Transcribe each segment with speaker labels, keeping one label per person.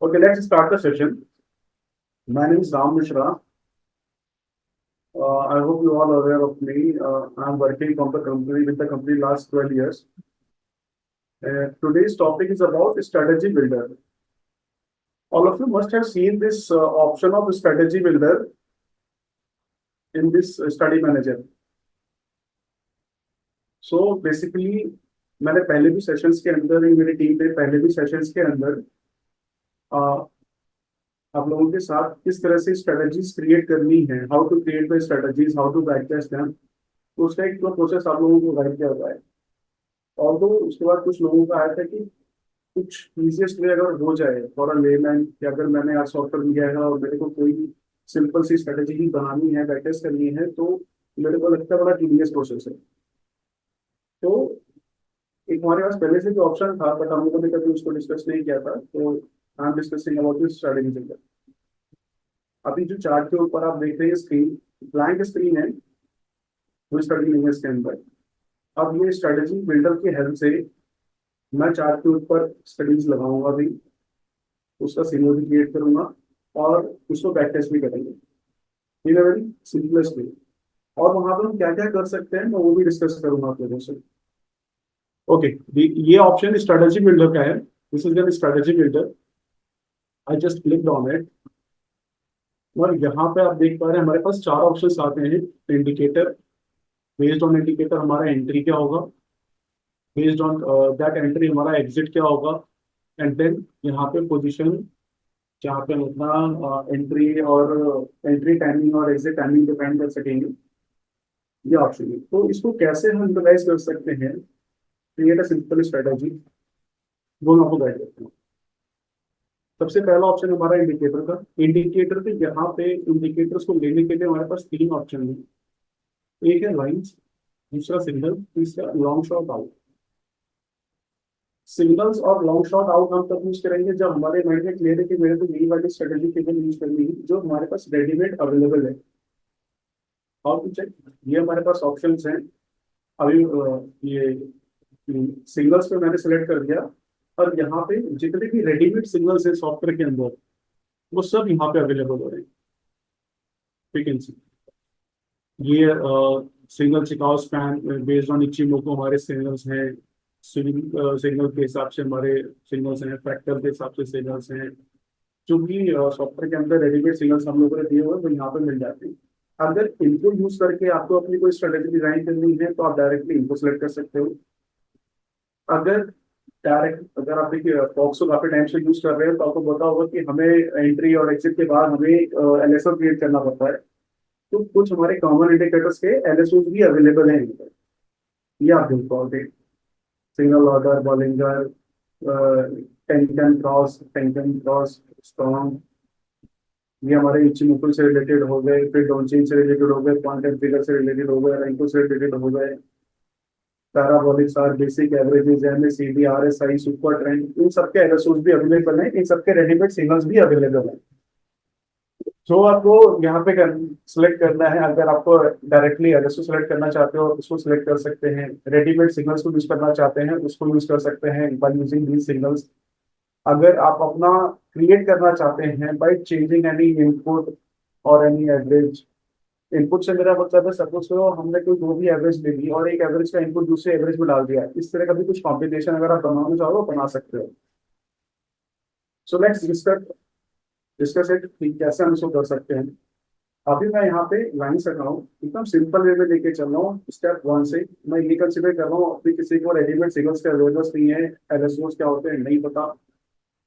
Speaker 1: Okay, let's start the session. My name is Ram Mishra. I hope you all are aware of me. I'm working from the company with the company last 12 years. Today's topic is about strategy builder. All of you must have seen this option of strategy builder in this study manager. So basically, मैंने पहले भी sessions के अंदर मेरी team ने पहले भी sessions के अंदर आप लोगों के साथ किस तरह से स्ट्रेटजीज क्रिएट करनी है, how to create the strategies, how to backtest them, तो उसका एक तो प्रोसेस आप लोगों को गाइड किया हुआ है। और तो उसके बाद कुछ लोगों का आया था कि कुछ इजिएस्ट वे अगर हो जाए फॉर अ लेमैन कि अगर मैंने आज सॉफ्टवेयर लिया है और मेरे को कोई सिंपल सी स्ट्रेटेजी ही बनानी है, बैकटेस्ट करनी है, तो मेरे को लगता है बड़ा टीडियस प्रोसेस है। तो एक हमारे पास पहले से जो ऑप्शन था बट हम लोगों ने कभी उसको डिस्कस नहीं किया था, तो I am discussing about this strategy. अभी जो चार्ट के ऊपर आप देख रहे हैं स्क्रीन, ब्लैंक स्क्रीन है, कोई स्टडी नहीं है इसके अंदर। अब ये स्ट्रेटेजी बिल्डर की हेल्प से मैं चार्ट के ऊपर स्टडीज लगाऊंगा, अभी उसका सिग्नल भी क्रिएट करूंगा और उसको बैक टेस्ट भी करेंगे इन अ वेरी सिंपलेस्ट वे। और वहां पर हम क्या क्या कर सकते हैं मैं वो भी डिस्कस करूंगा आप लोगों से। ओके, ये ऑप्शन स्ट्रेटेजी बिल्डर का है। This is the strategy builder. I just click on it और यहाँ पे आप देख पा रहे हैं हमारे पास चार ऑप्शंस आते हैं। इंडिकेटर, बेस्ड ऑन इंडिकेटर हमारा एंट्री क्या होगा, बेस्ड ऑन दैट एंट्री हमारा एग्जिट क्या होगा, एंड देन यहाँ पे पोजीशन जहाँ पे हम अपना एंट्री और एंट्री टाइमिंग और एग्जिट टाइमिंग डिपेंड कर सकेंगे। ये ऑप्शन है, तो इसको कैसे हम यूटिलाइज कर सकते हैं, क्रिएट अ सिंपल स्ट्रेटेजी, वो मैं आपको गाइड करता हूँ। सबसे पहला ऑप्शन हमारा इंडिकेटर का। इंडिकेटर पे यहाँ पे इंडिकेटर्स को लेने के लिए हमारे पास तीन ऑप्शन है। एक है लाइंस, दूसरा सिग्नल, तीसरा लॉन्ग शॉट आउट। सिग्नल्स और लॉन्ग शॉट आउट हम तब यूज करेंगे जब हमारे माइंड में क्लियर है कि मेरे को यही वाली स्ट्रेटेजी केवल यूज करनी है जो हमारे पास रेडीमेड अवेलेबल है। हाउ टू चेक, ये हमारे पास ऑप्शन हैं। अभी ये सिग्नल्स पे मैंने सेलेक्ट कर दिया और यहाँ पे जितने भी रेडीमेड सिग्नल्स है सॉफ्टवेयर के अंदर वो सब यहाँ पे अवेलेबल हो रहे हैं। ठीक है, ये signal Chikou span based on Ichimoku हमारे सिग्नल्स हैं। सिग्नल के हिसाब से हमारे सिग्नल्स हैं, फैक्टर के हिसाब से सिग्नल्स हैं। जो भी सॉफ्टवेयर के अंदर रेडीमेड सिग्नल्स हम लोगों ने दिए हुए हैं वो यहाँ पे मिल जाते हैं। अगर इनको यूज करके आपको अपनी कोई स्ट्रेटेजी डिजाइन करनी है तो आप डायरेक्टली इनको सेलेक्ट कर सकते हो। अगर डायरेक्ट अगर आप देखिए फॉक्स को काफी टाइम से यूज कर रहे हैं तो आपको पता होगा कि हमें एंट्री और एग्जिट के बाद हमें एलएसओ क्रिएट करना पड़ता है। तो कुछ हमारे कॉमन इंडिकेटर्स के एलएसओ भी अवेलेबल हैं। ये आप देख पाओगे, single order, Bollinger, Tenkan cross, strong, ये हमारे इचिमोको से रिलेटेड हो गए, फिर डोनचिन से रिलेटेड हो गए, पॉइंट एंड फिगर से रिलेटेड हो गए, रैंको से रिलेटेड हो गए, parabolic R, basic averages, MACD, RSI, super trend, इन सबके एलएसओ भी अवेलेबल हैं, इन सबके रेडीमेड सिग्नल्स भी अवेलेबल हैं। जो आपको यहाँ पे सिलेक्ट करना है, अगर आपको डायरेक्टली एलएसओ सेलेक्ट करना चाहते हो उसको सिलेक्ट कर सकते हैं, रेडीमेड सिग्नल्स को यूज करना चाहते हैं उसको यूज कर सकते हैं बाय यूजिंग दीज सिग्नल्स। अगर आप अपना क्रिएट करना चाहते हैं बाय चेंजिंग एनी इनपुट और एनी एवरेज, इनपुट से मेरा मतलब है सपोज करो हमने कोई दो भी एवरेज ले ली और एक एवरेज का इनपुट दूसरे एवरेज में डाल दिया, इस तरह का भी कुछ कॉम्बिनेशन अगर आप बनाना चाहो बना सकते हो। सो लेट्स डिस्कस इट कि कैसे हम इसको कर सकते हैं। अभी मैं यहाँ पे लाइन कर रहा हूँ, एकदम सिंपल वे में लेके चल रहा हूँ। स्टेप वन से मैं ये कंसिडर कर रहा हूँ अभी किसी को रेडीमेड सिग्नल्स के अवेलेबल नहीं है, एलएसओ क्या होते हैं नहीं पता,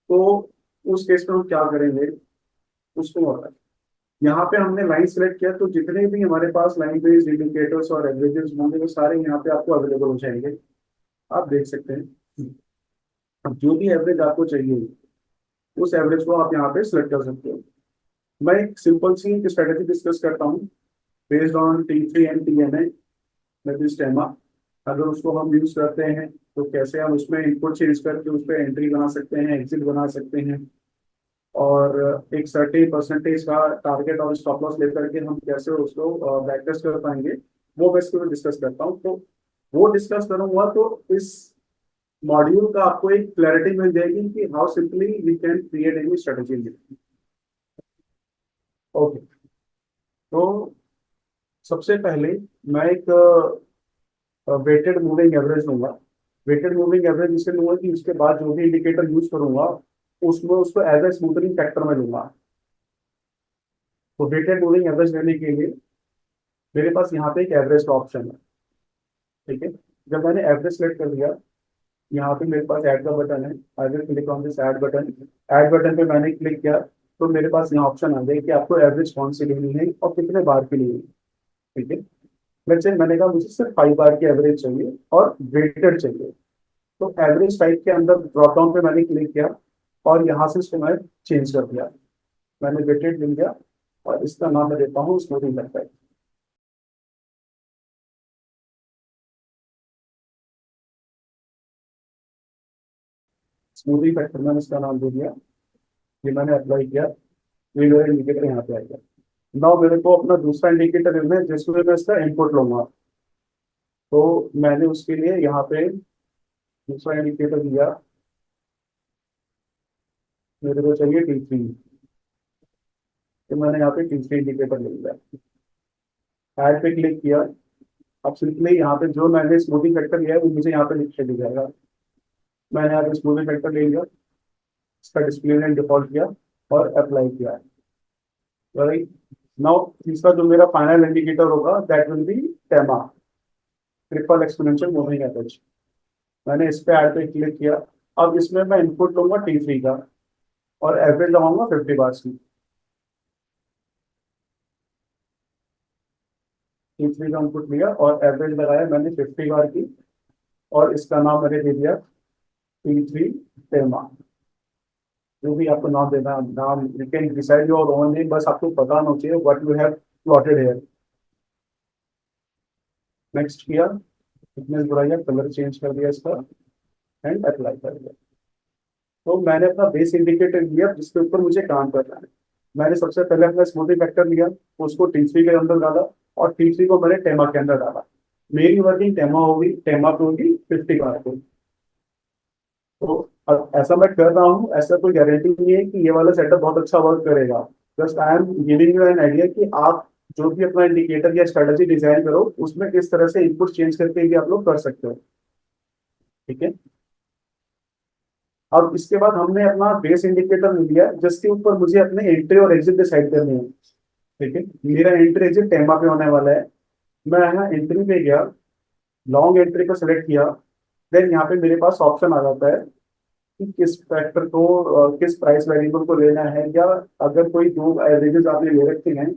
Speaker 1: तो उस केस में हम क्या करेंगे उसको होता है। यहाँ पे हमने लाइन सेलेक्ट किया तो जितने भी हमारे पास लाइन बेस्ड इंडिकेटर्स और एवरेजेस होंगे वो सारे यहाँ पे आपको अवेलेबल हो जाएंगे। आप देख सकते हैं अब जो भी एवरेज आपको चाहिए उस एवरेज को आप यहाँ पे सिलेक्ट कर सकते हो। मैं एक सिंपल सी स्ट्रेटेजी डिस्कस करता हूँ based on T3 and TNA, that is TEMA. अगर उसको हम यूज करते हैं तो कैसे हम उसमें इनपुट चेंज करके उस पर एंट्री बना सकते हैं, एग्जिट बना सकते हैं, और एक सर्टेन परसेंटेज का टारगेट और स्टॉप लॉस लेकर के हम कैसे उसको बैकटेस्ट कर पाएंगे, वो मैं इसको डिस्कस करता हूँ। तो वो डिस्कस करूंगा तो इस मॉड्यूल का आपको एक क्लैरिटी मिल जाएगी कि how simply we can create any strategy. Okay, तो सबसे पहले मैं एक वेटेड मूविंग एवरेज लूंगा। वेटेड मूविंग एवरेज इससे लूंगा कि उसके बाद जो भी इंडिकेटर यूज करूंगा उसमें उसको एज ए स्मूथनिंग फैक्टर में लूंगा। तो वेटेड मूविंग एवरेज लेने के लिए मेरे पास यहाँ पे एक एवरेज का ऑप्शन है। ठीक है, जब मैंने एवरेज सेलेक्ट कर लिया, यहाँ पे मेरे पास ऐड का बटन है। I will click on this add button. Add button पे मैंने क्लिक किया तो मेरे पास यहाँ ऑप्शन आ गया कि आपको एवरेज कौन सी लेनी है और कितने बार के लिए। ठीक है, लेट्स से मैंने कहा मुझे सिर्फ 5 बार की एवरेज चाहिए और वेटेड चाहिए। तो एवरेज टाइप के अंदर ड्रॉप डाउन पे मैंने क्लिक किया और यहाँ से इसको मैं चेंज कर दिया। मैंने वेटेड ले लिया और इसका नाम मैं देता हूँ स्मूथिंग फैक्टर। स्मूथिंग फैक्टर मैंने इसका नाम दे दिया। ये मैंने अप्लाई किया, ये मेरा इंडिकेटर यहाँ पे आएगा। नाउ मेरे को अपना दूसरा इंडिकेटर लेना है जिसमें मैं इसका इनपुट लूंगा। तो मैंने उसके लिए यहाँ पे दूसरा इंडिकेटर दिया। मेरे को चाहिए T3। तो मैंने यहाँ पे T3 इंडिकेटर ले लिया। ऐड पे क्लिक किया। अब सिंपली यहाँ पे जो मैंने स्मूथिंग फैक्टर लिया है वो मुझे यहाँ पे लिख के दिख जाएगा। मैंने यहाँ पे स्मूथिंग फैक्टर ले लिया, इसका डिस्प्ले ने डिफॉल्ट किया और अप्लाई किया। राइट, नाउ तीसरा जो मेरा फाइनल इंडिकेटर होगा that will be TEMA, triple exponential moving average. मैंने इस पे ऐड पे क्लिक किया। अब इसमें मैं इनपुट लूंगा T3 का और एवरेज लगाऊंगा 50 बार की। T3 का इनपुट लिया और एवरेज लगाया मैंने 50 बार की और इसका नाम मैंने दे दिया T3 टेमा। जो भी आपको नाम देना, नाम you can decide your own name, बस आपको पता होना चाहिए what you have plotted here. Next किया, थिकनेस बढ़ाया, कलर चेंज कर दिया इसका एंड अप्लाई कर दिया। तो मैंने अपना बेस इंडिकेटर लिया जिसके ऊपर मुझे काम करना है। मैंने सबसे पहले अपना स्मूथिंग फैक्टर लिया, उसको T3 के अंदर डाला और T3 को मैंने टेमा के अंदर डाला। मेरी वर्किंग टेमा होगी, टेमा पे होगी 50 बार को। तो अब ऐसा मैं कर रहा हूँ, ऐसा कोई गारंटी नहीं है कि ये वाला सेटअप बहुत अच्छा वर्क करेगा। Just I am giving you an idea कि आप जो भी अपना इंडिकेटर या स्ट्रेटेजी डिजाइन करो उसमें किस तरह से इनपुट चेंज करके भी आप लोग कर सकते हो। ठीक है, अब इसके बाद हमने अपना बेस इंडिकेटर ले लिया जिसके ऊपर मुझे अपने एंट्री और एग्जिट डिसाइड करनी है। ठीक है, मेरा एंट्री एग्जिट टेमा पे होने वाला है। मैं यहाँ एंट्री पे गया, लॉन्ग एंट्री को सिलेक्ट किया। देन यहाँ पे मेरे पास ऑप्शन आ जाता है कि किस फैक्टर को किस प्राइस वेरिएबल को लेना है, या अगर कोई दो एवरेजेस आपने ले रखे हैं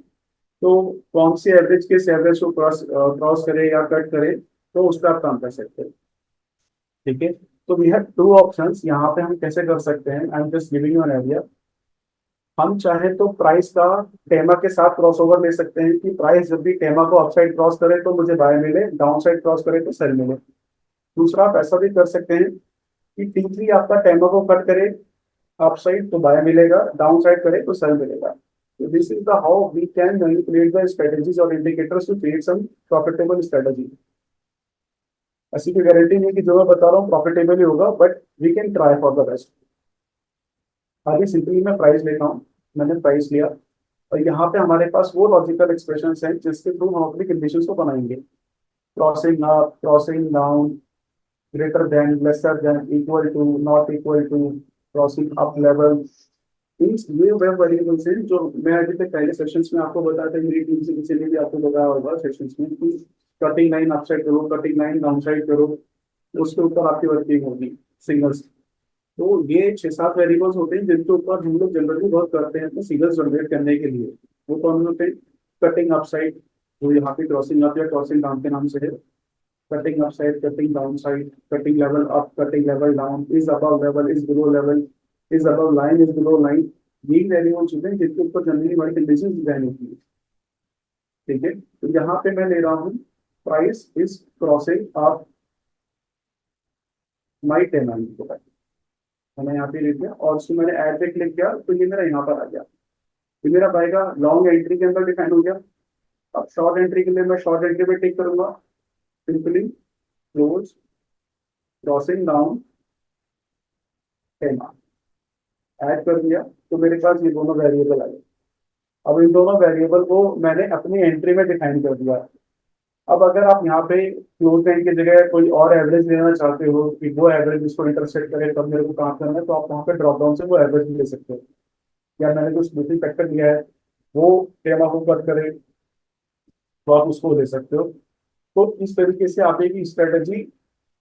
Speaker 1: तो कौन सी एवरेज किस एवरेज को क्रॉस क्रॉस करे या कट करे, तो उस पर आप काम कर सकते हैं। ठीक है, तो वी हैव टू ऑप्शंस यहाँ पे। हम कैसे कर सकते हैं, I am just giving you an idea. हम चाहे तो प्राइस का टेमा के साथ क्रॉस ओवर ले सकते हैं कि प्राइस जब भी टेमा को अपसाइड क्रॉस करे तो मुझे बाय मिले, डाउन साइड क्रॉस करे तो सेल मिले। दूसरा आप ऐसा भी कर सकते हैं कि T3 आपका टेमा को कट करे अपसाइड तो बाय मिलेगा, डाउन साइड करे तो सेल मिलेगा। तो this is the how we can manipulate the strategies और indicators to create some profitable strategy. ऐसी कोई गारंटी नहीं कि जो मैं बता रहा हूँ प्रॉफिटेबल ही होगा, but we can try for the best. आगे सिंपली मैं प्राइस लेता हूँ। मैंने प्राइस लिया और यहाँ पे हमारे पास वो लॉजिकल एक्सप्रेशन हैं जिसके थ्रू हम अपनी कंडीशन को बनाएंगे। Crossing up, crossing down, greater than, lesser than, equal to, not equal to, crossing up level. Means ये वेब वेरिएबल्स हैं जो मैं अभी तक पहले सेशंस में आपको बताया था, मेरी टीम से किसी ने भी आपको बताया होगा सेशंस में कि कटिंग लाइन अपसाइड करो, कटिंग लाइन डाउन साइड करो, तो उसके ऊपर आपकी वर्किंग होगी सिग्नल्स। तो ये 6-7 वेरिएबल्स होते हैं जिनके ऊपर हम लोग जनरली वर्क करते हैं अपने सिग्नल्स जनरेट करने के लिए। वो कौन होते हैं? कटिंग अपसाइड, जो यहाँ पे क्रॉसिंग अप या क्रॉसिंग डाउन के नाम से है। Cutting upside, cutting down side, cutting level up, cutting level down, is above level, is below level, is above line, is below line. ये वेरिएबल्स होते हैं जिनके ऊपर जनरली हमारी कंडीशन डिजाइन होती है। ठीक है, तो यहाँ पे मैं ले रहा हूँ price is crossing up my 10 के पास। मैंने यहाँ पे ले लिया और उसको मैंने ऐड पे क्लिक किया तो ये मेरा यहाँ पर आ गया। ये मेरा पाएगा लॉन्ग एंट्री के अंदर डिफाइन हो गया। अब शॉर्ट एंट्री के लिए मैं शॉर्ट एंट्री पे टिक करूंगा, simply close, crossing down, TEMA add कर दिया, तो मेरे पास ये दोनों वेरिएबल आ गए। अब इन दोनों वेरिएबल को मैंने अपनी एंट्री में डिफाइन कर दिया। अब अगर आप यहाँ पे क्लोज एंड की जगह कोई और एवरेज लेना चाहते हो कि वो एवरेज इसको इंटरसेक्ट करे तब मेरे को काम करना है, तो आप वहाँ पे ड्रॉप डाउन से वो एवरेज ले सकते हो। या मैंने जो स्मूथिंग फैक्टर दिया है वो टेमा को कट करे, तो आप उसको ले सकते हो। तो इस तरीके से आप एक स्ट्रेटेजी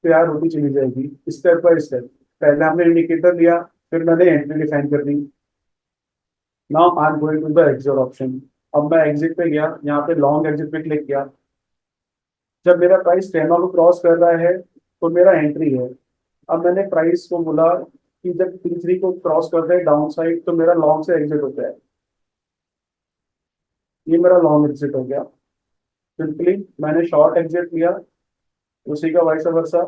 Speaker 1: तैयार होती चली जाएगी स्टेप बाय स्टेप। पहले हमने इंडिकेटर लिया, फिर मैंने एंट्री डिफाइन कर दी। Now I am going to the exit option. अब मैं एग्जिट पे गया, यहाँ पे लॉन्ग एग्जिट पे क्लिक किया। जब मेरा प्राइस टेमा को क्रॉस कर रहा है तो मेरा एंट्री है। अब मैंने प्राइस को बोला कि जब T3 को क्रॉस करता है डाउन साइड तो मेरा लॉन्ग से एग्जिट होता है। ये मेरा लॉन्ग एग्जिट हो गया। सिंपली मैंने शॉर्ट एग्जिट लिया, उसी का vice versa.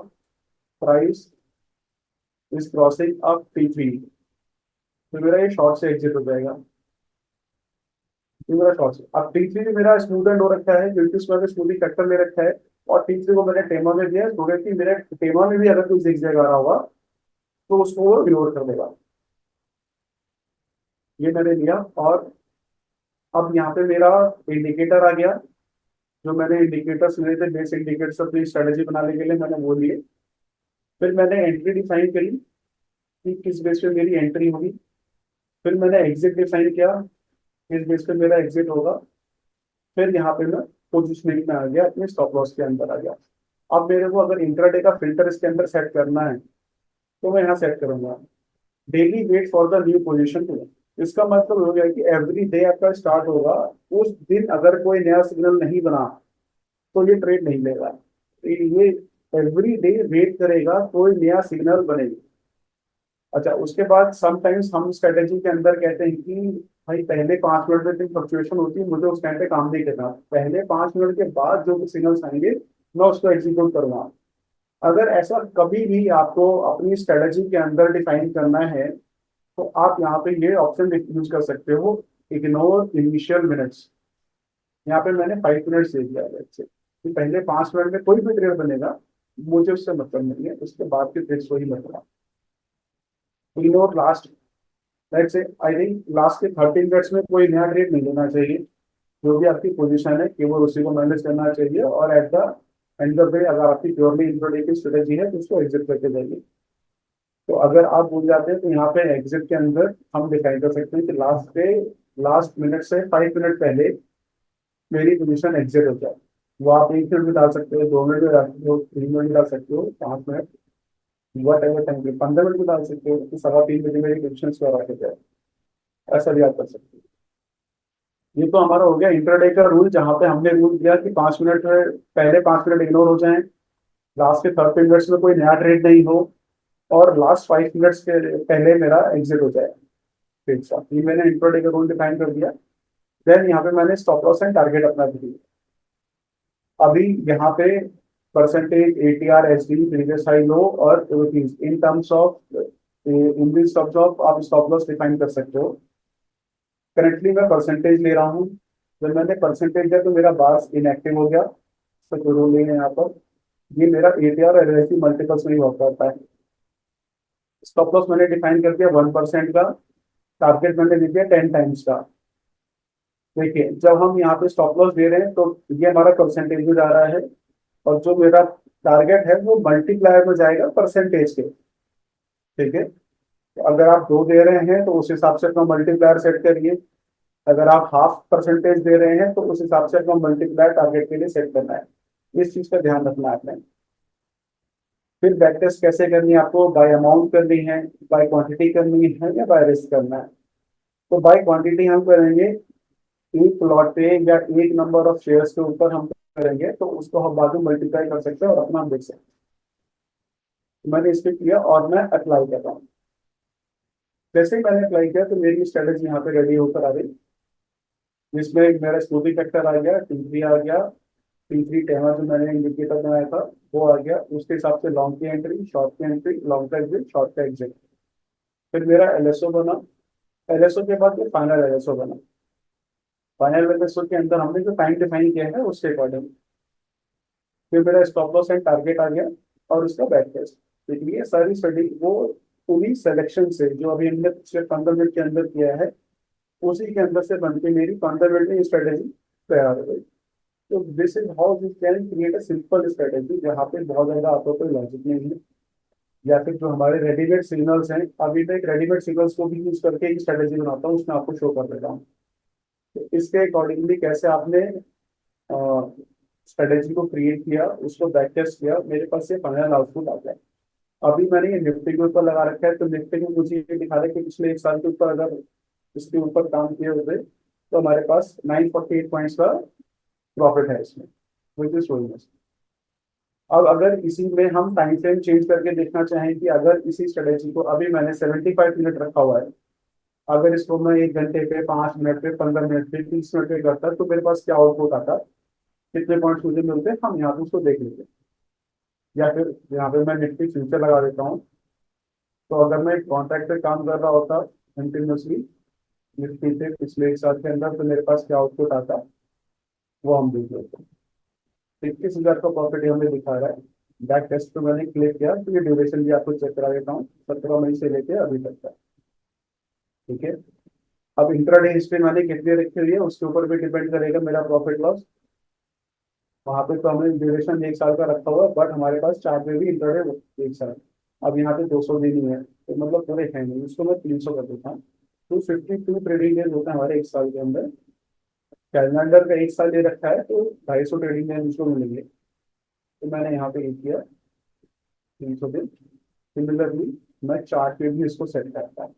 Speaker 1: Price is crossing up T3, तो मेरा ये शॉर्ट से एग्जिट हो जाएगा। ये मेरा शॉर्ट से अब T3 भी मेरा स्मूथ एंड हो रखा है क्योंकि उसमें मैंने स्मूथिंग फैक्टर ले रखा है। और T3 को मैंने टेमा में दिया तो कि मेरे टेमा में भी अगर कोई zigzag आ रहा होगा तो उसको वो इग्नोर कर देगा। ये मैंने लिया। और अब यहाँ पे मेरा इंडिकेटर आ गया। जो मैंने इंडिकेटर्स लिए थे, बेस इंडिकेटर्स अपनी स्ट्रेटेजी बनाने के लिए मैंने वो लिए। फिर मैंने एंट्री डिफाइन करी कि किस बेस पे मेरी एंट्री होगी। फिर मैंने एग्जिट डिफाइन किया, किस बेस पे मेरा एग्जिट होगा। फिर यहाँ पे मैं पोजिशनिंग में आ गया, अपने स्टॉप लॉस के अंदर आ गया। अब मेरे को अगर इंट्राडे का फिल्टर इसके अंदर सेट करना है तो मैं यहाँ सेट करूंगा daily wait for the new position to. इसका मतलब हो गया कि एवरी डे आपका स्टार्ट होगा, उस दिन अगर कोई नया सिग्नल नहीं बना तो ये ट्रेड नहीं लेगा। ये एवरी डे वेट करेगा कोई नया सिग्नल बनेगा। अच्छा, उसके बाद समटाइम्स हम स्ट्रेटेजी के अंदर कहते हैं कि भाई पहले 5 मिनट में जो फ्लक्चुएशन होती है मुझे उस टाइम पे काम नहीं करना, पहले 5 मिनट के बाद जो भी सिग्नल्स आएंगे मैं उसको एग्जीक्यूट करूंगा। अगर ऐसा कभी भी आपको अपनी स्ट्रेटेजी के अंदर डिफाइन करना है तो आप यहाँ पे ये ऑप्शन यूज कर सकते हो, इग्नोर इनिशियल मिनट्स। यहाँ पे मैंने 5 मिनट दे दिया है इससे कि पहले 5 मिनट में कोई भी ट्रेड बनेगा मुझे उससे मतलब नहीं है, उसके बाद के ट्रेड्स को ही मतलब। Ignore last, let's say I think last के 30 मिनट्स में कोई नया ट्रेड नहीं लेना चाहिए। जो भी आपकी पोजीशन है केवल उसी को मैनेज करना चाहिए, और at the end of the day अगर आपकी प्योरली इंट्राडे की स्ट्रेटेजी है तो उसको एग्जिट करके जाइए। तो अगर आप भूल जाते हैं तो यहाँ पे एग्जिट के अंदर हम डिफाइन कर सकते हैं कि लास्ट मिनट से 5 मिनट पहले मेरी पोजीशन एग्जिट हो जाए। वो आप 1 मिनट में डाल सकते हो, 2 मिनट में डाल सकते हो, 3 मिनट में डाल सकते हो, 5 मिनट, वट एवर टाइम पे 15 मिनट में डाल सकते हो कि 3:15 बजे मेरी पोजीशन स्क्वायर आके जाए। ऐसा भी आप कर सकते हो। ये तो हमारा हो गया इंटरडे का रूल, जहां पे हमने रूल दिया कि 5 मिनट में पहले 5 मिनट इग्नोर हो जाएं, लास्ट के 30 मिनट्स में कोई नया ट्रेड नहीं हो, और लास्ट 5 मिनट्स के पहले मेरा एग्जिट हो जाए। ठीक है, ये मैंने इंट्राडे का रूल डिफाइन कर दिया। देन यहाँ पे मैंने स्टॉप लॉस एंड टारगेट अपना दिया। अभी यहाँ पे percentage, ATR, SD, previous high low और in terms of in this terms of आप स्टॉप लॉस डिफाइन कर सकते हो। करेंटली मैं परसेंटेज ले रहा हूँ। जब मैंने परसेंटेज दिया तो मेरा बार्स इनएक्टिव हो गया, तो कोई रोल नहीं है यहाँ पर। ये मेरा ATR और LSD मल्टीपल्स में ही वर्क करता है। स्टॉप लॉस मैंने डिफाइन कर दिया 1% का, टारगेट मैंने दे दिया 10 टाइम्स का। देखिए, जब हम यहाँ पे स्टॉप लॉस दे रहे हैं तो ये हमारा परसेंटेज में जा रहा है, और जो मेरा टारगेट है वो मल्टीप्लायर में जाएगा परसेंटेज के। ठीक है, तो अगर आप 2 दे रहे हैं तो उस हिसाब से अपना मल्टीप्लायर सेट करिए। अगर आप हाफ परसेंटेज दे रहे हैं तो उस हिसाब से अपना मल्टीप्लायर टारगेट के लिए सेट करना है। इस चीज का ध्यान रखना है आपने। फिर बैक टेस्ट कैसे करनी है, आपको बाय अमाउंट करनी है, बाय क्वांटिटी करनी है, या बाय रिस्क करना है। तो बाय क्वांटिटी हम करेंगे, एक प्लॉट पे या एक नंबर ऑफ शेयर्स के ऊपर हम करेंगे तो उसको हम बाद में मल्टीप्लाई कर सकते हैं और अपना देख सकते हैं। मैंने इस पे किया और मैं अप्लाई कर रहा हूँ। जैसे ही मैंने अप्लाई किया तो मेरी स्ट्रेटेजी यहाँ पे रेडी होकर आ गई, जिसमें मेरा स्मूथिंग फैक्टर आ गया, T3 आ गया। T3 टेमा जो मैंने इंडिकेटर बनाया था वो आ गया। उसके हिसाब से लॉन्ग की एंट्री, शॉर्ट की एंट्री, लॉन्ग का एग्जिट, शॉर्ट का एग्जिट। फिर मेरा LSO बना। LSO के बाद ये फाइनल LSO बना। फाइनल LSO के अंदर हमने जो टाइम डिफाइन किया है उसके अकॉर्डिंग फिर मेरा स्टॉप लॉस एंड टारगेट आ गया, और उसका बैक टेस्ट। तो ये सारी स्टडी वो उन्हीं सिलेक्शन से जो अभी हमने पिछले 15 मिनट के अंदर किया है, उसी के अंदर से बन के मेरी 15 मिनट में स्ट्रेटेजी तैयार हो गई। तो this is how we can create a simple strategy, जहाँ पे बहुत ज्यादा आपको कोई लॉजिक नहीं है, या फिर जो हमारे रेडीमेड सिग्नल्स हैं, अभी मैं एक रेडीमेड सिग्नल्स को भी यूज करके एक स्ट्रेटेजी बनाता हूँ, उसमें आपको शो कर देता हूँ। तो इसके अकॉर्डिंगली कैसे आपने स्ट्रेटेजी को क्रिएट किया, उसको बैक टेस्ट किया, मेरे पास ये फाइनल आउटपुट आता है। अभी मैंने ये निफ्टी के ऊपर लगा रखा है, तो निफ्टी में मुझे ये दिखा रहा है कि पिछले 1 साल के ऊपर अगर इसके ऊपर काम किए होते तो हमारे पास 948 पॉइंट्स का प्रॉफिट है इसमें, विच इज शोइंग अस। अब अगर इसी में हम टाइम फ्रेम चेंज करके देखना चाहें कि अगर इसी स्ट्रेटेजी को अभी मैंने 75 मिनट रखा हुआ है, अगर इसको मैं 1 घंटे पे, 5 मिनट पे, 15 मिनट पे, 30 मिनट पे करता तो मेरे पास क्या आउटपुट आता, कितने पॉइंट्स मुझे मिलते, हम यहाँ पे उसको देख लेते। या फिर यहाँ पे मैं निफ्टी फ्यूचर लगा देता हूँ, तो अगर मैं कॉन्ट्रैक्ट पे काम कर रहा होता कंटिन्यूसली निफ्टी पे पिछले 1 साल के अंदर, तो मेरे पास क्या आउटपुट आता वो हम देख लेते हैं। 21,000 का प्रॉफिट हमें दिखा रहा है। बैक टेस्ट पे मैंने क्लिक किया, तो ये ड्यूरेशन भी आपको चेक करा देता हूँ, 17 मई से लेके अभी तक का। ठीक है, अब इंट्राडे हिस्ट्री मैंने कितनी रखी हुई है उसके ऊपर भी डिपेंड करेगा मेरा प्रॉफिट लॉस। वहां पे तो हमने ड्यूरेशन 1 साल का रखा हुआ, बट हमारे पास चार्ट में भी इंट्राडे 1 साल। अब यहाँ पे 200 दिन ही है, तो मतलब पूरे है नहीं, उसको मैं 300 कर देता हूँ। 252 ट्रेडिंग डेज होता है हमारे 1 साल के अंदर। कैलेंडर का 1 साल दे रखा है, तो 250 ट्रेडिंग डेज उसको मिलेंगे। तो मैंने यहाँ पे लिख किया 300 दिन। सिमिलरली मैं चार्ट पे भी इसको सेट करता हूँ।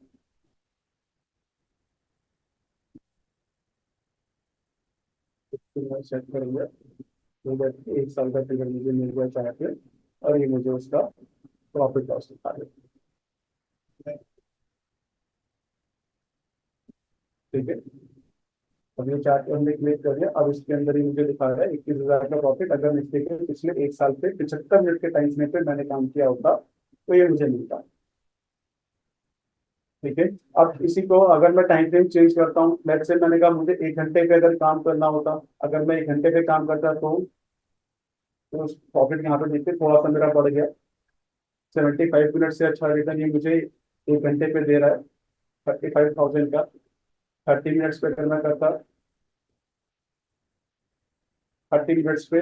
Speaker 1: तो मैं सेट करूंगा, तो जैसे 1 साल का फिगर मुझे मिल गया चार्ट पे, और ये मुझे उसका प्रॉफिट लॉस दिखा देता है। ठीक है, अब ये चार्ट पे हमने क्लिक कर दिया। अब इसके अंदर ही मुझे दिखा रहा है 21,000 का प्रॉफिट। अगर निफ्टी के पिछले 1 साल पे 75 मिनट के टाइम फ्रेम पे मैंने काम किया होता, तो ये मुझे मिलता। ठीक है, अब इसी को अगर मैं टाइम फ्रेम चेंज करता हूँ, लेट्स से मैंने कहा मुझे 1 घंटे पे अगर काम करना होता, अगर मैं 1 घंटे पे काम करता तो प्रॉफिट यहाँ पे देखते थोड़ा सा मेरा बढ़ गया। 75 मिनट से अच्छा रिटर्न ये मुझे 1 घंटे पे दे रहा है, 35,000 का। 30 मिनट्स पे अगर मैं करता, 30 मिनट्स पे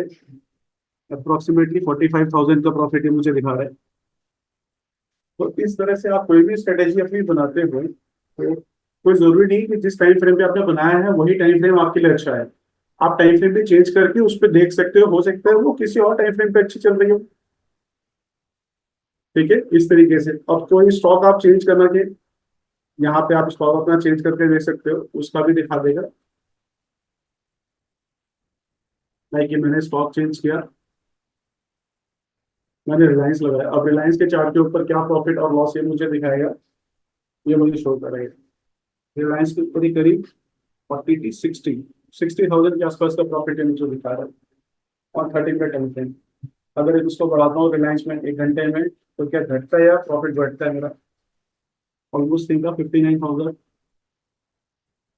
Speaker 1: अप्रोक्सीमेटली 45,000 का प्रॉफिट ये मुझे दिखा रहा है। तो इस तरह से आप कोई भी स्ट्रेटेजी अपनी बनाते हो, तो कोई जरूरी नहीं कि जिस टाइम फ्रेम पे आपने बनाया है वही टाइम फ्रेम आपके लिए अच्छा है। आप टाइम फ्रेम भी चेंज करके उस पर देख सकते हो सकता है वो किसी और टाइम फ्रेम पे अच्छी चल रही हो। ठीक है, इस तरीके से अब कोई स्टॉक आप चेंज करना के, यहाँ पे आप स्टॉक अपना चेंज करके देख सकते हो, उसका भी दिखा देगा। लाइक ये मैंने स्टॉक चेंज किया, मैंने रिलायंस लगाया। अब रिलायंस के चार्ट के ऊपर क्या प्रॉफिट और लॉस ये मुझे दिखाएगा, ये मुझे शो करेगा। रिलायंस के ऊपर ही करीब 60,000 के आसपास का प्रॉफिट है मुझे दिखा रहा है, और 30 मिनट टाइम। अगर इसको बढ़ाता हूँ रिलायंस में 1 घंटे में, तो क्या घटता है या प्रॉफिट बढ़ता है मेरा? Almost think 59,000।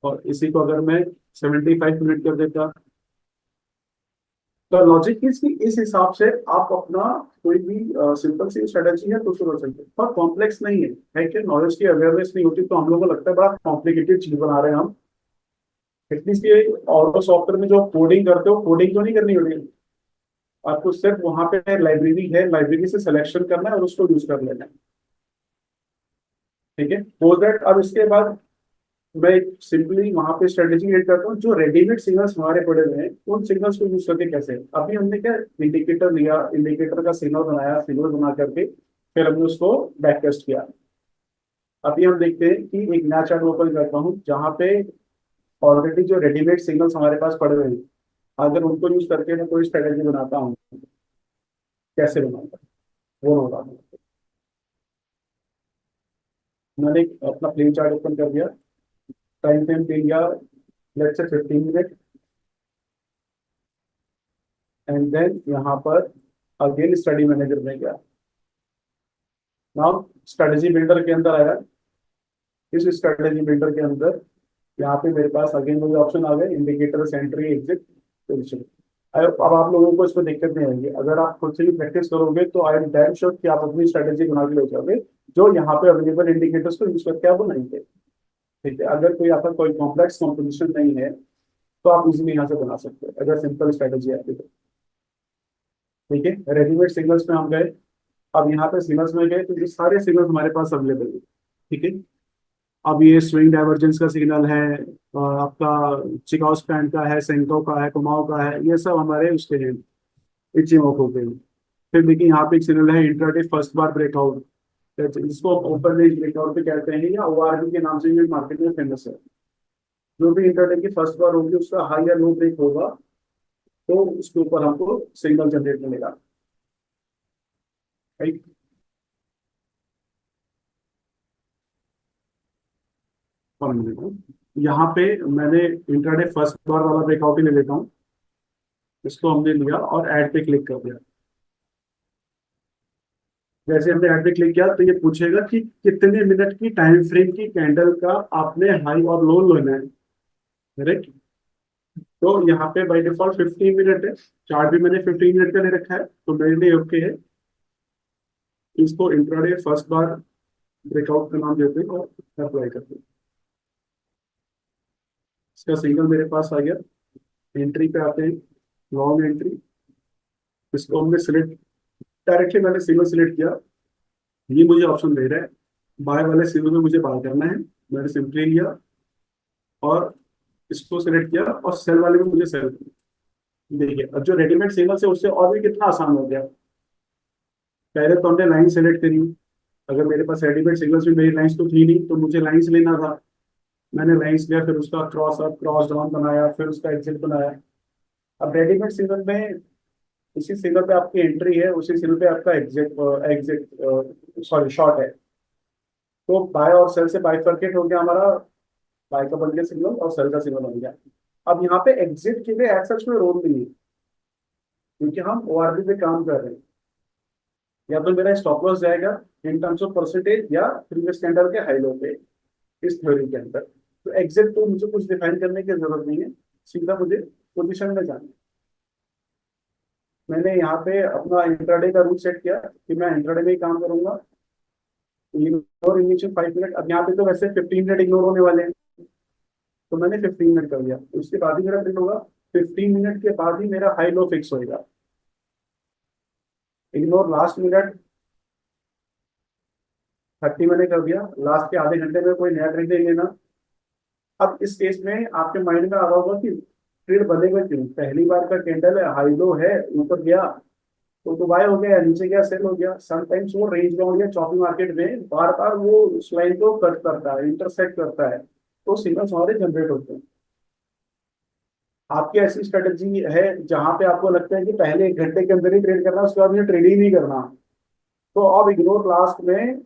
Speaker 1: और इसी को अगर मैं 75 मिनट कर देता, तो लॉजिक इस हिसाब से आप अपना कोई भी सिंपल सी स्ट्रेटेजी है तो शुरू कर सकते हैं। पर कॉम्प्लेक्स नहीं है कि नॉलेज की अवेयरनेस नहीं होती, तो हम लोगों को लगता है बड़ा कॉम्प्लिकेटेड चीज बना रहे हैं हम। एटलीस्ट ये और सॉफ्टवेयर में जो कोडिंग करते हो, कोडिंग तो नहीं करनी होती, आपको सिर्फ वहां पे लाइब्रेरी है, लाइब्रेरी से सिलेक्शन करना है और उसको यूज कर लेना है। ठीक है, पोस्ट दैट। अब इसके बाद मैं सिंपली वहां पे स्ट्रेटेजी एड करता हूँ, जो रेडीमेड सिग्नल्स हमारे पड़े हुए हैं उन सिग्नल्स को यूज करके कैसे। अभी हमने क्या इंडिकेटर लिया, इंडिकेटर का सिग्नल बनाया, सिग्नल बना करके फिर हमने उसको बैक टेस्ट किया। अभी हम देखते हैं कि एक नया चार्ट ओपन करता हूँ जहाँ पे ऑलरेडी जो रेडीमेड सिग्नल्स हमारे पास पड़े हुए हैं, अगर उनको यूज करके मैं कोई स्ट्रेटेजी बनाता हूँ, कैसे बनाऊंगा वो मैं बताता हूँ। मैंने अपना प्लेन चार्ट ओपन कर दिया, टाइम फ्रेम दे दिया let's say 15 minute, and then यहाँ पर अगेन स्टडी मैनेजर में गया। नाउ स्ट्रेटेजी बिल्डर के अंदर आया। इस स्ट्रेटेजी बिल्डर के अंदर यहाँ पे मेरे पास अगेन वही ऑप्शन आ गए, इंडिकेटर, एंट्री, एग्जिट, पोजीशन। अब आप लोगों को इसमें दिक्कत नहीं आएगी अगर आप खुद से भी प्रैक्टिस करोगे, तो आई एम डैम श्योर कि आप अपनी स्ट्रेटेजी बना के ले जाओगे, जो यहाँ पे अवेलेबल इंडिकेटर्स को यूज करके आप बनाएंगे। ठीक है, अगर कोई आपका कोई कॉम्प्लेक्स कॉम्पोजिशन नहीं है तो आप इजीली यहाँ से बना सकते हो, अगर सिंपल स्ट्रेटेजी आती है तो। ठीक है, रेडीमेड सिग्नल्स में हम गए। अब यहाँ पे सिग्नल्स में गए तो ये सारे सिग्नल्स हमारे पास अवेलेबल है। ठीक है, अब ये स्विंग डाइवर्जेंस का सिग्नल है, आपका चिकाउ स्पैन का है, सेंको का है, कुमाओ का है, ये सब हमारे उसके हैं, इचिमोक हो गए। फिर देखिए यहाँ पे एक सिग्नल है इंट्राडे फर्स्ट बार ब्रेकआउट, जिसको ओपन रेंज ब्रेकआउट भी कहते हैं या ओआरबी के नाम से भी मार्केट में फेमस है। जो भी इंट्राडे की फर्स्ट बार होगी उसका हाई या लो ब्रेक होगा, तो उसके ऊपर हमको सिग्नल जनरेट मिलेगा। राइट। और यहाँ पे मैंने इंट्राडे फर्स्ट बार वाला ब्रेकआउट ही ले लेता हूँ। इसको हमने लिया और ऐड पे क्लिक कर दिया। जैसे हमने ऐड पे क्लिक किया तो ये पूछेगा कि कितने मिनट की टाइम फ्रेम की कैंडल का आपने हाई और लो लेना है। करेक्ट। तो यहाँ पे बाय डिफॉल्ट 15 मिनट है, चार्ट भी मैंने 15 मिनट का ले रखा है, तो मेरे लिए ओके है। इसको इंट्राडे फर्स्ट बार ब्रेकआउट का नाम देते हैं और अप्लाई करते हैं। इसका सिग्नल मेरे पास आ गया। एंट्री पे आते हैं, लॉन्ग एंट्री। इसको हमने सिलेक्ट, डायरेक्टली मैंने सिग्नल सिलेक्ट किया। ये मुझे ऑप्शन दे रहा है बाय वाले सिग्नल में मुझे बाय करना है। मैंने सिंपली लिया और इसको सिलेक्ट किया और सेल वाले में मुझे सेल। देखिए अब जो रेडीमेड सिग्नल से उससे और भी कितना आसान हो गया। पहले तो हमने लाइन सेलेक्ट करी, अगर मेरे पास रेडीमेड सिग्नल्स में मेरी लाइंस तो थी नहीं, तो मुझे लाइंस लेना था। मैंने लाइंस लिया, फिर उसका क्रॉस अप क्रॉस डाउन बनाया, फिर उसका एग्जिट बनाया। अब रेडीमेड सिग्नल में उसी सिग्नल पे आपकी एंट्री है, उसी सिग्नल पे आपका एग्जिट एग्जिट सॉरी शॉर्ट है। तो बाय और सेल से बाइफरकेट हो गया हमारा, बाय का बन गया सिग्नल और सेल का सिग्नल बन गया। अब यहाँ पे एग्जिट के लिए एज सच में रोल नहीं है, क्योंकि हम ओआरबी पे काम कर रहे हैं। या तो मेरा स्टॉप लॉस जाएगा इन टर्म्स ऑफ परसेंटेज या प्रीवियस कैंडल के हाई लो पे, इस थ्योरी के अंदर। तो एग्जिट को मुझे कुछ डिफाइन करने की जरूरत नहीं है, सीधा मुझे पोजीशन में जाना है। मैंने यहाँ पे अपना इंट्राडे का रूट सेट किया कि मैं इंट्राडे में ही काम करूंगा। इग्नोर इनिशियल 5 मिनट, अब यहाँ पे तो वैसे 15 मिनट इग्नोर होने वाले हैं, तो मैंने 15 मिनट कर लिया। उसके बाद ही मेरा फिट होगा, 15 मिनट के बाद ही मेरा हाई लो फिक्स होएगा। इग्नोर लास्ट मिनट 30 मैंने कर दिया, लास्ट के आधे घंटे में कोई नया ट्रेड नहीं लेना। अब इस केस में आपके माइंड में आ रहा होगा कि ट्रेड बनेगा क्यों, पहली बार का कैंडल है, हाई लो है, ऊपर गया तो बाय हो गया, नीचे गया सेल हो गया। समटाइम्स वो रेंज बाउंड या चॉपी मार्केट में बार बार वो उस लाइन को कट करता है, इंटरसेक्ट करता है, तो सिग्नल्स हमारे जनरेट होते हैं। आपकी ऐसी स्ट्रेटेजी है जहां पे आपको लगता है कि पहले 1 घंटे के अंदर ही ट्रेड करना है, उसके बाद मुझे ट्रेड ही नहीं करना, तो अब इग्नोर लास्ट में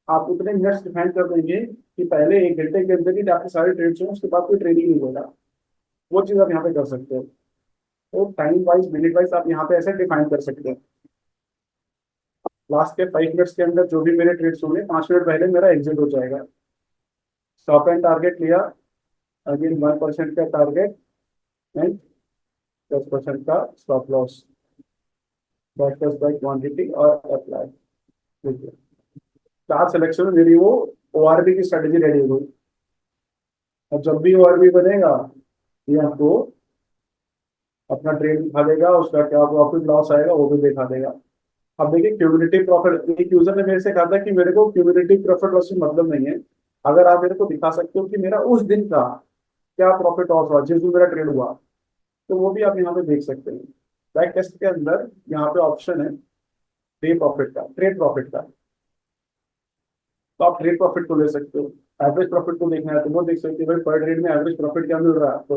Speaker 1: आप उतने मिनट्स डिफाइन कर देंगे कि पहले 1 घंटे के अंदर ही आपके सारे ट्रेड्स हो, उसके बाद कोई ट्रेडिंग नहीं होगा। वो चीज आप यहाँ पे कर सकते हो। तो टाइम वाइज मिनट वाइज आप यहाँ पे ऐसे डिफाइन कर सकते हो। लास्ट के 5 मिनट्स के अंदर जो भी मेरे ट्रेड्स होंगे, 5 मिनट पहले मेरा एग्जिट हो जाएगा। स्टॉप एंड टारगेट लिया, अगेन 1% का टारगेट एंड 10% का स्टॉप लॉस, बाय क्वांटिटी और अप्लाई। ठीक है, चार सिलेक्शन में मेरी वो ओआरबी की स्ट्रेटेजी रेडी हो गई। और जब भी ओआरबी बनेगा ये आपको अपना ट्रेड दिखा देगा, उसका क्या प्रॉफिट लॉस आएगा वो भी दिखा देगा। अब देखिए क्यूमुलेटिव प्रॉफिट, एक यूजर ने मेरे से कहा था कि मेरे को क्यूमुलेटिव प्रॉफिट लॉस से मतलब नहीं है, अगर आप मेरे को दिखा सकते हो कि मेरा उस दिन का क्या प्रॉफिट लॉस हुआ जिस दिन मेरा ट्रेड हुआ, तो वो भी आप यहाँ पे देख सकते हैं। बैक टेस्ट के अंदर यहाँ पे ऑप्शन है डे प्रॉफिट का, ट्रेड प्रॉफिट का, तो आप ट्रेड प्रॉफिट को ले सकते हो। एवरेज प्रॉफिट को देखना है तो वो देख सकते हो, भाई पर ट्रेड में एवरेज प्रॉफिट क्या मिल रहा है आपको।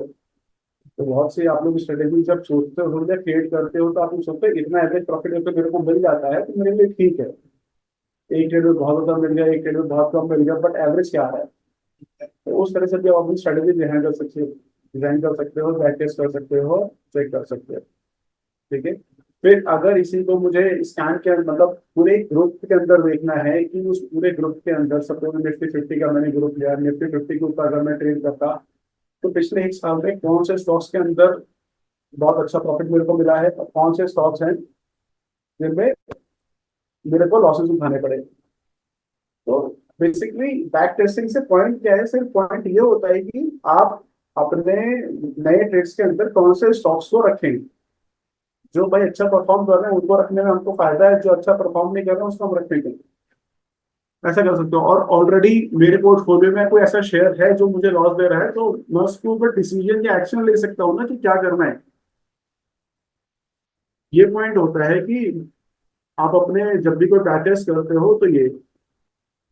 Speaker 1: तो बहुत सी आप लोग स्ट्रेटेजी जब सोचते हो या क्रिएट करते हो, तो आप लोग सोचते हो इतना एवरेज प्रॉफिट अगर मेरे को मिल जाता है तो मेरे लिए ठीक है। एक ट्रेड में बहुत ज्यादा मिल गया, एक ट्रेड में बहुत कम मिल गया, बट एवरेज क्या है। तो उस तरह से भी आप अपनी स्ट्रेटेजी डिजाइन कर सकते हो, बैक टेस्ट कर सकते हो, चेक कर सकते हो। ठीक है, फिर अगर इसी को मुझे स्कैन के मतलब पूरे ग्रुप के अंदर देखना है कि उस पूरे ग्रुप के अंदर सपोज निफ्टी 50 का मैंने ग्रुप लिया, निफ्टी 50 के ऊपर अगर मैं ट्रेड करता, तो पिछले 1 साल में कौन से स्टॉक्स के अंदर बहुत अच्छा प्रॉफिट मेरे को मिला है, और कौन से स्टॉक्स हैं जिनमें मेरे को लॉसेस उठाने पड़े। तो बेसिकली बैक टेस्टिंग से पॉइंट क्या है, सिर्फ पॉइंट ये होता है कि आप अपने नए ट्रेड्स के अंदर कौन से स्टॉक्स को रखें। जो भाई अच्छा परफॉर्म कर रहे हैं उनको रखने में हमको फायदा है, जो अच्छा परफॉर्म नहीं कर रहे हैं उसको हम रखने के, ऐसा कर सकते हो। और ऑलरेडी मेरे पोर्टफोलियो में कोई ऐसा शेयर है जो मुझे लॉस दे रहा है, तो मैं उसके ऊपर डिसीजन या एक्शन ले सकता हूँ ना कि क्या करना है। ये पॉइंट होता है कि आप अपने जब भी कोई बैक टेस्ट करते हो तो ये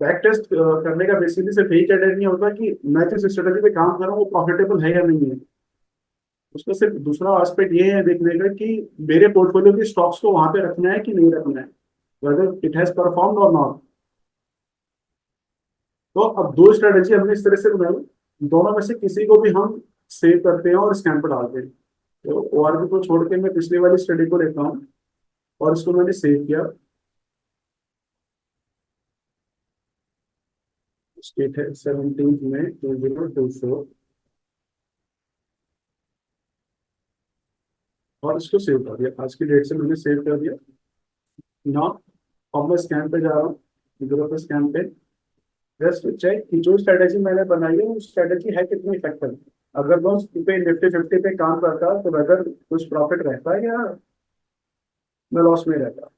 Speaker 1: बैक टेस्ट करने का बेसिकली सिर्फ यही क्राइटेरिया नहीं होता कि मैं जिस स्ट्रेटेजी पे काम कर रहा हूँ वो प्रॉफिटेबल है या नहीं है। उसका सिर्फ दूसरा एस्पेक्ट ये है देखने का कि मेरे पोर्टफोलियो के स्टॉक्स को वहां पे रखना है कि नहीं रखना है, वेदर इट हैज परफॉर्म्ड और नॉट। तो अब दो स्ट्रेटेजी हमने इस तरह से बनाई, दोनों में से किसी को भी हम सेव करते हैं और स्कैन पर डालते हैं। तो ओआरबी को छोड़ के मैं पिछले वाली स्टडी को लेता हूँ और इसको मैंने सेव किया। स्टेट है 17 में 2024, और इसको सेव कर दिया, आज की डेट से मैंने सेव कर दिया ना। अब मैं स्कैन पे जा रहा हूँ, गूगल पे स्कैन पे, जस्ट चेक कि जो स्ट्रेटेजी मैंने बनाई है वो स्ट्रेटेजी है कितनी इफेक्टिव। अगर मैं उस पे निफ्टी फिफ्टी पे काम करता तो वेदर कुछ प्रॉफिट रहता है या मैं लॉस में रहता।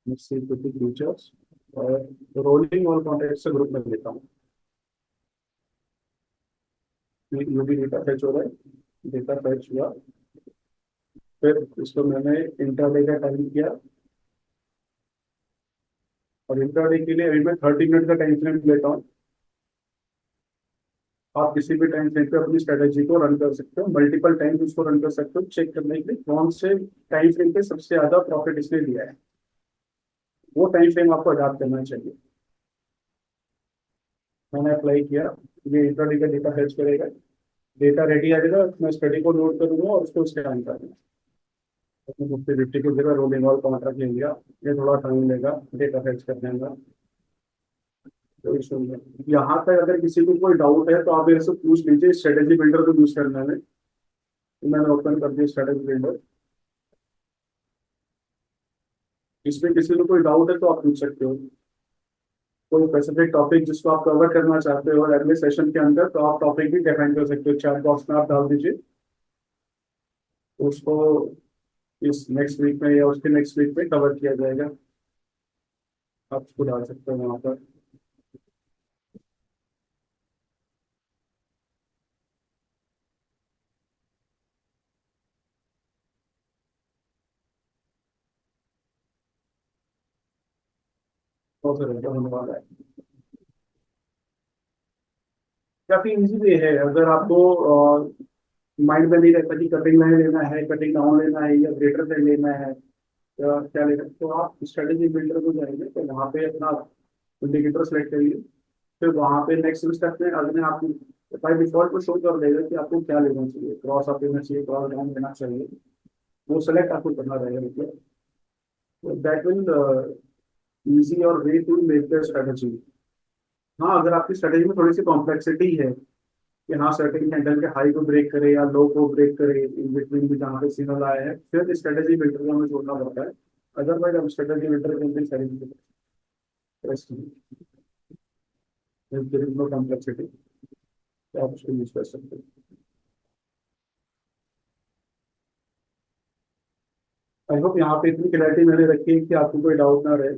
Speaker 1: फ्यूचर्स और रोलिंग और कॉन्ट्रैक्ट से ग्रुप में लेता हूँ। ये भी डेटा फैच हो रहा है, डेटा फैच हुआ, फिर इसको मैंने इंटरडे का टाइम किया, और इंटरडे के लिए अभी मैं 30 मिनट का टाइम फ्रेम लेता हूँ। आप किसी भी टाइम फ्रेम पे अपनी स्ट्रेटेजी को रन कर सकते हो, मल्टीपल टाइम उसको रन कर सकते हो, चेक करने के लिए कौन से टाइम फ्रेम पे सबसे ज्यादा प्रॉफिट इसने दिया है। वो टाइम फ्रेम आपको अडाप्ट करना चाहिए। मैंने अप्लाई किया, ये इंट्राडे का डेटा फैच करेगा, डेटा रेडी आ जाएगा, मैं स्टडी को नोट करूंगा और उसको स्कैन करूंगा। अपने फिफ्टी फिफ्टी की जगह रोलिंग और कॉन्ट्रैक्ट ले लिया। ये थोड़ा टाइम लेगा डेटा फैच करने में, तो इशू नहीं है। यहाँ तक अगर किसी को कोई डाउट है तो आप मेरे से पूछ लीजिए स्ट्रेटेजी बिल्डर को यूज करने में। तो मैंने ओपन कर दिया स्ट्रेटेजी बिल्डर, इसमें किसी को कोई डाउट है तो आप पूछ सकते हो। कोई स्पेसिफिक टॉपिक जिसको आप कवर करना चाहते हो अगले सेशन के अंदर, तो आप टॉपिक भी डिफाइन कर सकते हो, चैट बॉक्स में आप डाल दीजिए, तो उसको इस नेक्स्ट वीक में या उसके नेक्स्ट वीक में कवर किया जाएगा। आप उसको डाल सकते हो वहाँ पर। बहुत सारे होने वाला है, काफी इजी वे है। अगर आपको माइंड में नहीं रहता कि कटिंग लाइन लेना है, कटिंग डाउन लेना है या ग्रेटर साइड लेना है या क्या लेना है, तो आप स्ट्रेटेजी बिल्डर को जाएंगे तो वहाँ पे अपना इंडिकेटर सेलेक्ट करिए। फिर वहाँ पे नेक्स्ट स्टेप में अगले आप बाई डिफॉल्ट को शो कर देगा कि आपको क्या लेना चाहिए, क्रॉस अप लेना चाहिए, क्रॉस डाउन लेना चाहिए, वो सेलेक्ट आपको करना रहेगा। मतलब that will easier way to make the strategy. हाँ, अगर आपकी स्ट्रेटेजी में थोड़ी सी कॉम्प्लेक्सिटी है कि हाँ सर्टेन कैंडल के हाई को ब्रेक करे या लो को ब्रेक करे, इन बिटवीन भी जहाँ पे सिग्नल आया है, फिर स्ट्रेटेजी बिल्डर को हमें छोड़ना पड़ता है। अदरवाइज हम स्ट्रेटेजी बिल्डर के सारी नो कॉम्प्लेक्सिटी, तो आप उसको यूज कर सकते हैं। आई होप यहाँ पे इतनी क्लैरिटी मैंने रखी है कि आपको कोई डाउट ना रहे,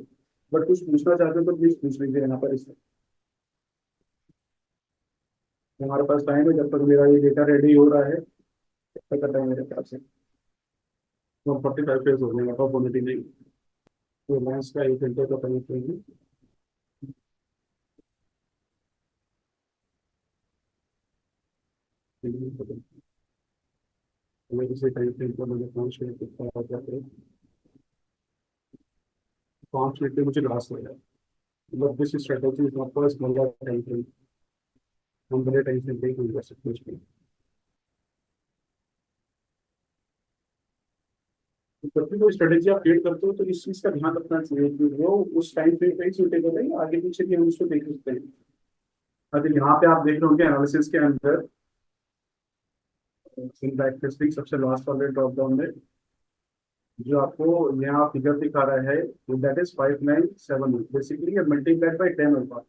Speaker 1: बट कुछ पूछना चाहते हो तो प्लीज पूछ लीजिए यहाँ पर। इससे हमारे पास टाइम है, जब तक मेरा ये डेटा रेडी हो रहा है तब तक टाइम मेरे पास है। तो 45 डेज हो गए, टॉप होने नहीं। तो लॉन्च का 1 घंटे का टाइम चाहिए। हमें किसी टाइम फ्रेम को मैंने 5 मिनट तक आ जाते हैं, 5 मिनट में मुझे लास्ट हो जाए। मतलब this strategy is not for smaller time frame, हम बड़े टाइम फ्रेम पे ही कर सकते हैं उसमें। तो जब भी कोई स्ट्रेटेजी आप क्रिएट करते हो तो इस चीज का ध्यान रखना चाहिए कि वो उस टाइम फ्रेम पे ही सूटेबल है, आगे पीछे भी हम उसको देख सकते हैं। अगर यहाँ पे आप देख रहे होंगे एनालिसिस के अंदर कैरेक्टरिस्टिक सबसे लास्ट वाले ड्रॉप डाउन में जो आपको यहाँ फिगर दिखा रहा है, दैट इज 597, बेसिकली ये मल्टीप्लाइड बाई 10 होगा।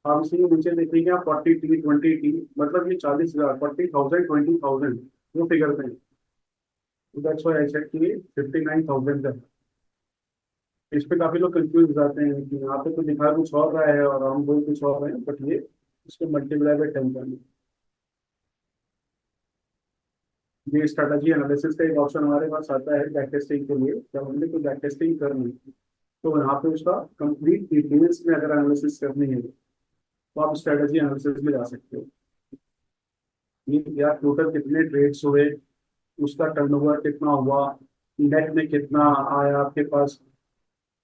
Speaker 1: आप इसी के नीचे देखेंगे आप 40T 20T, मतलब ये 40,000, 40,000 20,000 वो फिगर में। दैट्स व्हाई आई सेड कि 59,000 है। इस पे काफी लोग कंफ्यूज हो जाते हैं कि यहाँ पे तो दिखा कुछ और रहा है और हम बोल कुछ और रहे हैं, बट ये इसको मल्टीप्लाई बाई 10 करना। ये स्ट्रेटजी एनालिसिस का एक ऑप्शन हमारे पास आता है बैक टेस्टिंग के लिए, जब हमने कोई बैक टेस्टिंग करनी है तो यहाँ पे उसका कंप्लीट डिटेल्स में अगर एनालिसिस करनी है तो आप स्ट्रेटजी एनालिसिस में जा सकते हो। ये या टोटल कितने ट्रेड्स हुए, उसका टर्नओवर कितना हुआ, नेट में कितना आया आपके पास,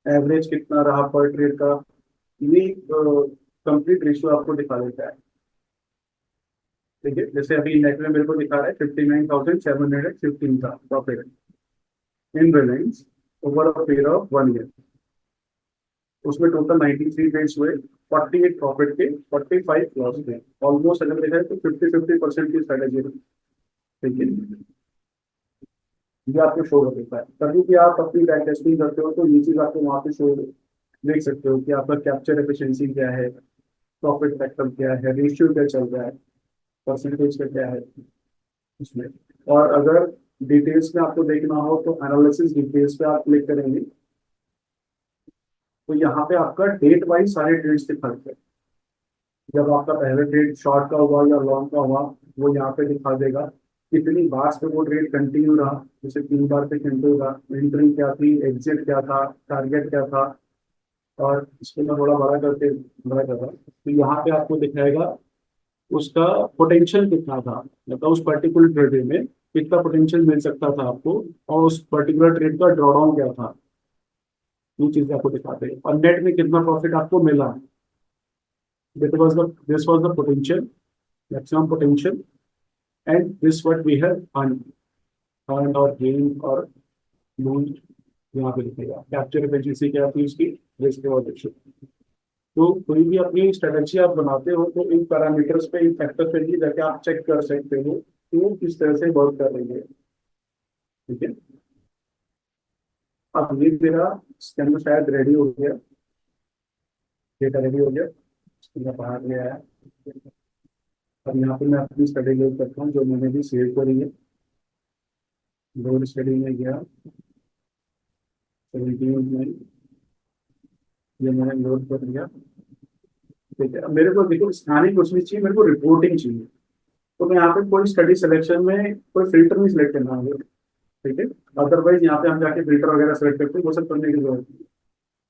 Speaker 1: एवरेज कितना रहा पर ट्रेड का, ये कंप्लीट रेशियो आपको दिखा देता है। ठीक है, जैसे अभी नेट में मेरे को दिखा रहा है 59,715 का profit in Reliance over a period of 1 year. उसमें टोटल 93 ट्रेड्स हुए, 48 प्रॉफिट के, 45 लॉस के। ऑलमोस्ट अगर देखा है तो 50-50% की स्ट्रेटेजी है। ठीक है, ये आपको शो कर देता है। कभी भी आप अपनी बैक टेस्टिंग करते हो तो ये चीज आपको वहाँ पे शो देख सकते हो कि आपका कैप्चर एफिशिएंसी क्या है, प्रॉफिट फैक्टर क्या है, रेशियो क्या चल रहा है, परसेंटेज का क्या है उसमें। और अगर डिटेल्स में आपको देखना हो तो एनालिसिस डिटेल्स पे आप क्लिक करेंगे तो यहाँ पे आपका डेट वाइज सारे ट्रेड्स दिखाते हैं। जब आपका पहले ट्रेड शॉर्ट का हुआ या लॉन्ग का हुआ वो यहाँ पे दिखा देगा। कितनी बार से वो ट्रेड कंटिन्यू रहा, जैसे 3 बार पे कंटिन्यू रहा, एंट्री क्या थी, एग्जिट क्या था, टारगेट क्या था। और इसको मैं थोड़ा बड़ा कर रहा हूँ तो यहाँ पे आपको दिखाएगा उसका पोटेंशियल कितना था, मतलब उस पर्टिकुलर ट्रेड में कितना पोटेंशियल मिल सकता था आपको, और उस पर्टिकुलर ट्रेड का ड्रॉडाउन क्या था। ये चीजें आपको दिखाते हैं, और नेट में कितना प्रॉफिट आपको मिला। This was the potential, maximum potential, and this what we have earned or gained or lose। यहाँ पे लिखेगा कैप्चर एफिशिएंसी क्या थी उसकी, रिस्क रिवॉर्ड। तो कोई भी अपनी स्ट्रेटेजी आप बनाते हो तो इन पैरामीटर्स पे, इन फैक्टर्स पे भी जाके आप चेक कर सकते हो कि वो किस तरह से वर्क कर रही है। ठीक है, अब ये मेरा स्कैनर शायद रेडी हो गया, डेटा रेडी हो गया, इसको बाहर ले आया। अब यहाँ पे मैं अपनी स्टडी लोड करता हूँ जो मैंने भी सेव करी है। लोड स्टडी में गया 17 में, ये मैंने लोड कर लिया। ठीक है, अब मेरे को देखो स्कैनिंग कुछ नहीं चाहिए, मेरे को रिपोर्टिंग चाहिए। तो मैं यहाँ पे कोई स्टडी सिलेक्शन में कोई फिल्टर नहीं सिलेक्ट करना होगा। ठीक है, अदरवाइज यहाँ पे हम जाके फिल्टर वगैरह सेलेक्ट करते हैं, वो सब करने की जरूरत नहीं।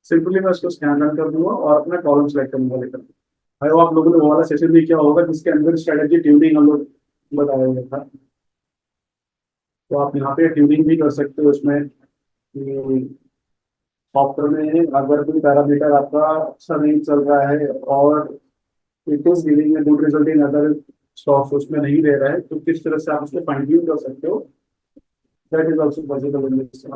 Speaker 1: सिंपली मैं उसको स्कैन रन कर दूंगा और अपना कॉलम सेलेक्ट करूंगा लेकर। भाई आप लोगों ने वो वाला सेशन भी किया होगा जिसके अंदर स्ट्रेटेजी ट्यूनिंग हम लोग बताया गया था। तो आप यहाँ पे ट्यूनिंग भी कर सकते हो उसमें। सॉफ्टवेयर में अगर कोई पैरामीटर आपका अच्छा नहीं चल रहा है और it is giving a good result in other stocks, उसमें नहीं दे रहा है, तो किस तरह से आप उसको फाइन ट्यून कर सकते हो, that is also possible in this.